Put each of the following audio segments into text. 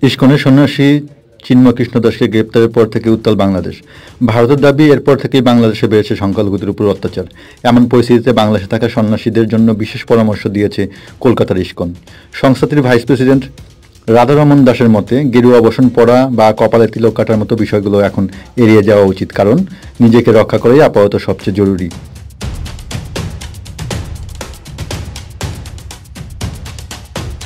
ইসকনের সন্ন্যাসী চিন্ময় কৃষ্ণ দাসকে গ্রেপ্তারের পর থেকে উত্তাল বাংলাদেশ। ভারতের দাবি, এরপর থেকেই বাংলাদেশে বেড়েছে সংখ্যালঘুদের উপর অত্যাচার। এমন পরিস্থিতিতে বাংলাদেশে থাকা সন্ন্যাসীদের জন্য বিশেষ পরামর্শ দিয়েছে কলকাতার ইসকন। সংস্থাটির ভাইস প্রেসিডেন্ট রাধারমন দাসের মতে, গেরুয়া বসন পরা বা কপালে তিলক কাটার মতো বিষয়গুলো এখন এড়িয়ে যাওয়া উচিত, কারণ নিজেকে রক্ষা করাই আপাতত সবচেয়ে জরুরি।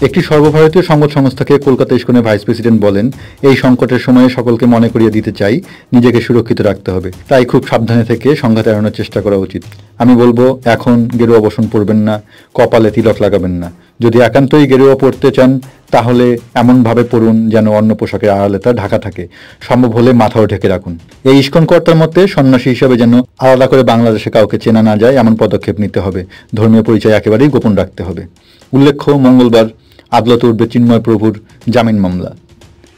একটি সর্বভারতীয় সংবাদ সংস্থাকে কলকাতা ইসকনের ভাইস প্রেসিডেন্ট বলেন, এই সংকটের সময়ে সকলকে মনে করিয়ে দিতে চাই, নিজেকে সুরক্ষিত রাখতে হবে, তাই খুব সাবধানে থেকে সংঘাত এড়ানোর চেষ্টা করা উচিত। আমি বলবো, এখন গেরুয়া বসন পরবেন না, কপালে তিলক লাগাবেন না। যদি একান্তই গেরুয়া পরতে চান তাহলে এমনভাবে পড়ুন যেন অন্য পোশাকের আড়ালে তা ঢাকা থাকে। সম্ভব হলে মাথাও ঢেকে রাখুন। এই ইসকন কর্তার মতে, সন্ন্যাসী হিসাবে যেন আলাদা করে বাংলাদেশে কাউকে চেনা না যায় এমন পদক্ষেপ নিতে হবে। ধর্মীয় পরিচয় একেবারেই গোপন রাখতে হবে। উল্লেখ্য, মঙ্গলবার আদালতে উঠবে চিন্ময় প্রভুর জামিন মামলা,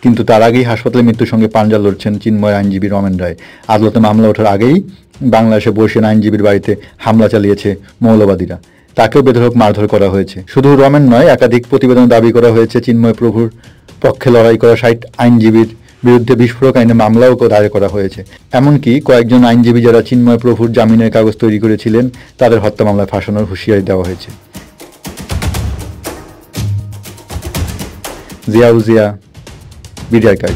কিন্তু তার আগেই হাসপাতালে মৃত্যুর সঙ্গে পাঞ্জা লড়ছেন চিন্ময় আইনজীবী রমেন রায়। আদালতে মামলা ওঠার আগেই বাংলাদেশে বর্ষীয়ান আইনজীবীর বাড়িতে হামলা চালিয়েছে মৌলবাদীরা। তাকেও বেধড়ক মারধর করা হয়েছে। শুধু রমেন নয়, একাধিক প্রতিবেদনে দাবি করা হয়েছে চিন্ময় প্রভুর পক্ষে লড়াই করা 60 আইনজীবীর বিরুদ্ধে বিস্ফোরক আইনে মামলাও দায়ের করা হয়েছে। এমনকি কয়েকজন আইনজীবী যারা চিন্ময় প্রভুর জামিনের কাগজ তৈরি করেছিলেন, তাদের হত্যা মামলায় ফাঁসানোর হুঁশিয়ারি দেওয়া হয়েছে। জিয়াউল জিয়া, বিডিআর কাজ।